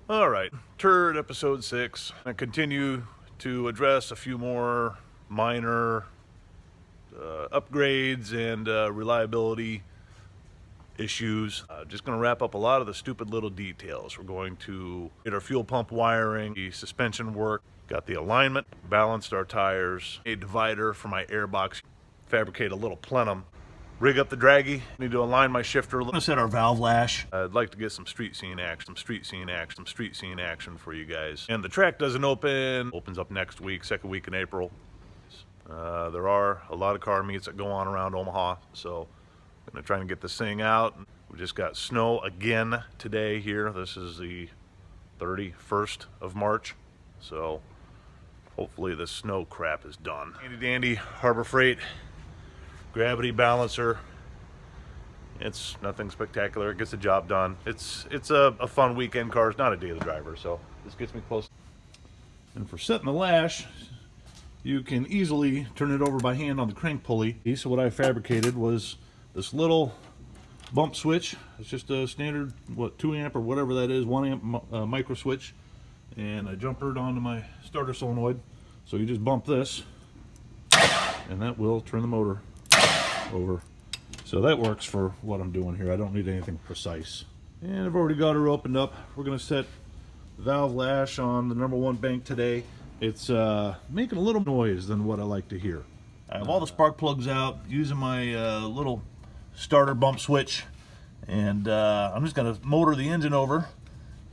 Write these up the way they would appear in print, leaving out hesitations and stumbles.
All right, Turd episode 6. I continue to address a few more minor upgrades and reliability issues. Just going to wrap up a lot of the stupid little details. We're going to get our fuel pump wiring, the suspension work, got the alignment, balanced our tires, a divider for my airbox, fabricate a little plenum, rig up the draggy, need to align my shifter. I'm going to set our valve lash. I'd like to get some street scene action, some street scene action for you guys. And the track doesn't open, opens up next week, second week in April. There are a lot of car meets that go on around Omaha, so I'm going to try and get this thing out. We just got snow again today here. This is the 31st of March, so hopefully the snow crap is done. Handy dandy Harbor Freight gravity balancer. It's nothing spectacular. It gets the job done. It's a fun weekend car. It's not a daily driver, so this gets me close. And for setting the lash, you can easily turn it over by hand on the crank pulley. So what I fabricated was this little bump switch. It's just a standard 2 amp or whatever that is, 1 amp micro switch, and I jumpered onto my starter solenoid. So you just bump this and that will turn the motor over. So that works for what I'm doing here. I don't need anything precise. And I've already got her opened up. We're going to set the valve lash on the #1 bank today. It's making a little noise than what I like to hear. I have all the spark plugs out using my little starter bump switch, and I'm just going to motor the engine over,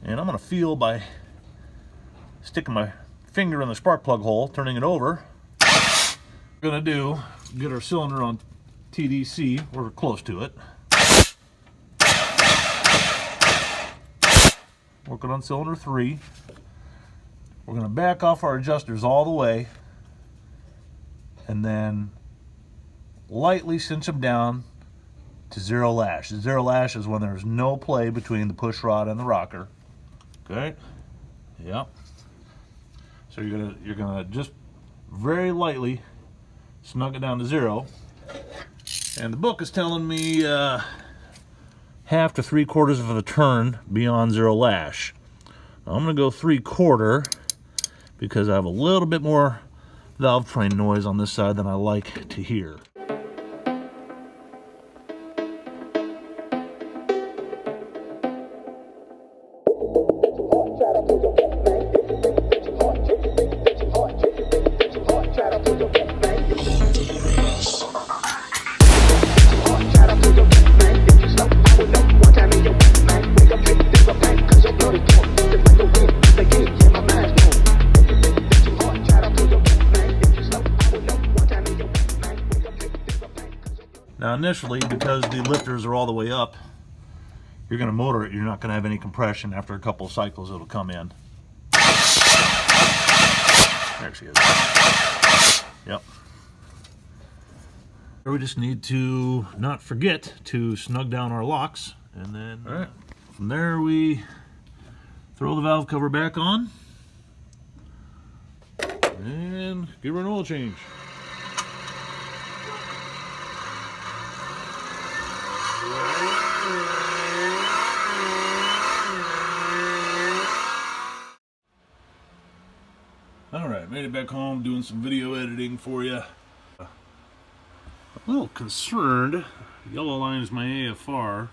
and I'm going to feel by sticking my finger in the spark plug hole, turning it over. What we're going to do, get our cylinder on TDC, or close to it. Working on cylinder 3. We're going to back off our adjusters all the way and then lightly cinch them down to 0 lash. 0 lash is when there's no play between the push rod and the rocker. Okay? Yep. So you're gonna just very lightly snug it down to 0. And the book is telling me 1/2 to 3/4 of a turn beyond 0 lash. Now I'm going to go 3/4 because I have a little bit more valve train noise on this side than I like to hear. Now initially, because the lifters are all the way up, you're going to motor it, you're not going to have any compression. After a couple of cycles it'll come in. There she is. Yep. We just need to not forget to snug down our locks, and then all right, from there we throw the valve cover back on and give her an oil change. Alright, made it back home, doing some video editing for you. A little concerned, yellow line is my AFR.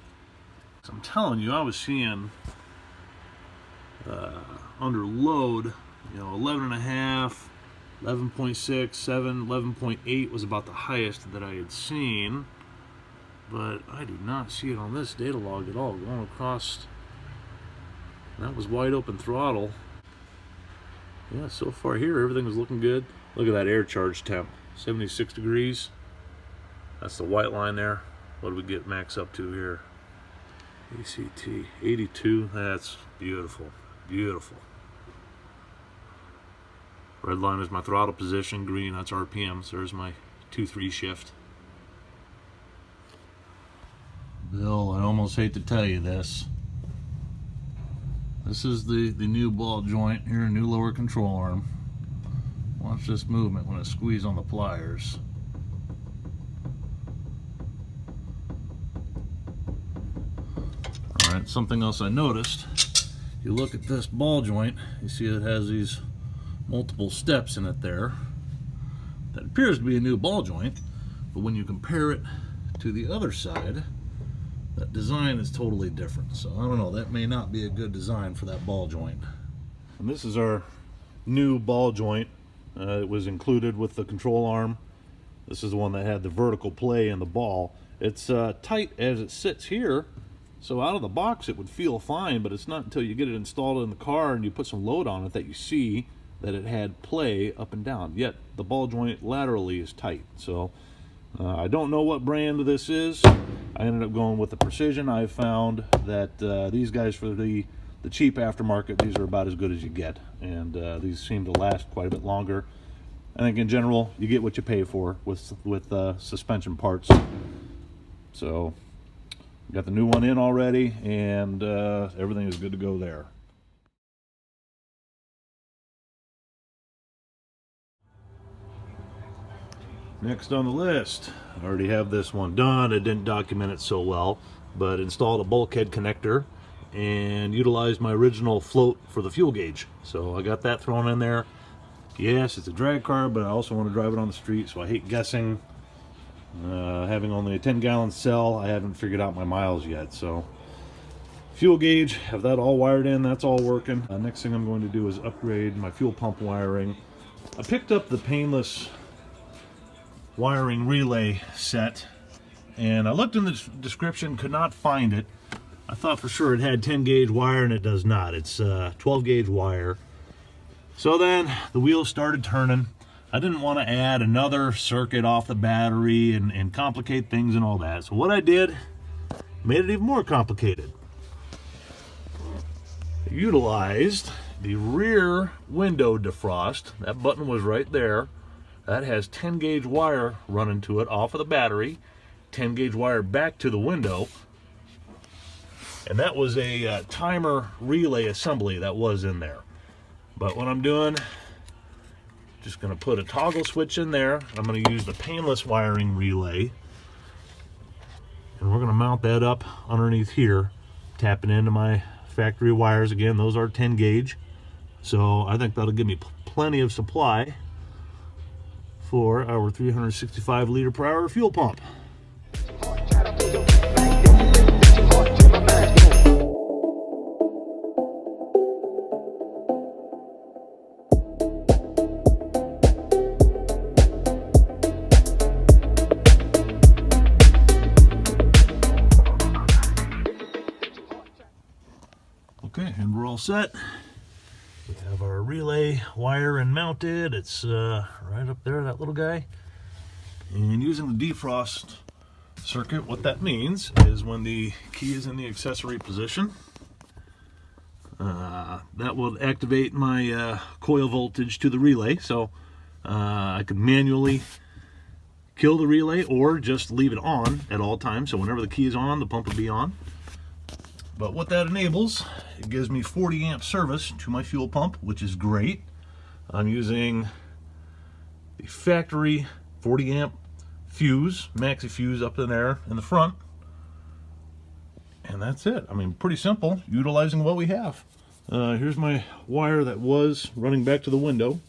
I'm telling you, I was seeing under load, 11.5, 11.6, 7, 11.8 was about the highest that I had seen. But I do not see it on this data log at all. Going across, that was wide open throttle. Yeah, so far here, everything was looking good. Look at that air charge temp, 76 degrees. That's the white line there. What do we get max up to here? ACT, 82. That's beautiful, beautiful. Red line is my throttle position. Green, that's RPMs. There's my 2-3 shift. Bill, I almost hate to tell you this. This is the new ball joint here, new lower control arm. Watch this movement when I squeeze on the pliers. Alright, something else I noticed If you look at this ball joint, you see it has these multiple steps in it there. That appears to be a new ball joint, but when you compare it to the other side, that design is totally different. So I don't know, that may not be a good design for that ball joint. And this is our new ball joint. It was included with the control arm. This is the one that had the vertical play in the ball. It's tight as it sits here, so out of the box it would feel fine, but it's not until you get it installed in the car and you put some load on it that you see that it had play up and down. Yet the ball joint laterally is tight. So I don't know what brand this is. I ended up going with the Precision. I found that these guys, for the cheap aftermarket, these are about as good as you get, and these seem to last quite a bit longer. I think in general you get what you pay for with suspension parts. So got the new one in already, and everything is good to go there. Next on the list, I already have this one done. I didn't document it so well, but installed a bulkhead connector and utilized my original float for the fuel gauge. So I got that thrown in there. Yes, it's a drag car, but I also want to drive it on the street, so I hate guessing. Having only a 10-gallon cell, I haven't figured out my miles yet. So fuel gauge, have that all wired in, that's all working. Next thing I'm going to do is upgrade my fuel pump wiring. I picked up the painless wiring relay set, and I looked in the description, could not find it. I thought for sure it had 10 gauge wire, and it does not. It's 12 gauge wire. So then the wheels started turning. I didn't want to add another circuit off the battery and complicate things and all that. So what I did, made it even more complicated. I utilized the rear window defrost. That button was right there. That has 10 gauge wire running to it off of the battery, 10 gauge wire back to the window, and that was a timer relay assembly that was in there. But what I'm doing, just going to put a toggle switch in there. I'm going to use the painless wiring relay, and we're going to mount that up underneath here, tapping into my factory wires. Again, those are 10 gauge, so I think that'll give me plenty of supply for our 365 liter per hour fuel pump. Okay, and we're all set. We have our relay wire and mounted. It's right up there, that little guy. And using the defrost circuit, what that means is when the key is in the accessory position, that will activate my coil voltage to the relay. So I could manually kill the relay or just leave it on at all times. So whenever the key is on, the pump will be on. But what that enables, it gives me 40 amp service to my fuel pump, which is great. I'm using the factory 40 amp fuse, maxi fuse up in there in the front. And that's it. I mean, pretty simple, utilizing what we have. Here's my wire that was running back to the window.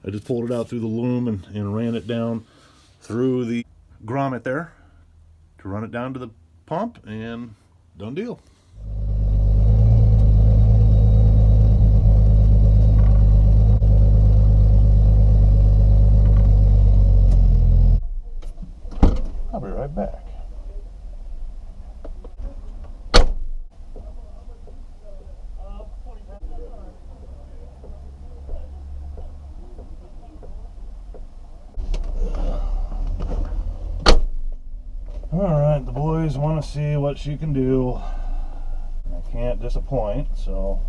I just pulled it out through the loom and ran it down through the grommet there to run it down to the pump, and done deal. I'll be right back. Alright, the boys want to see what she can do. I can't disappoint, so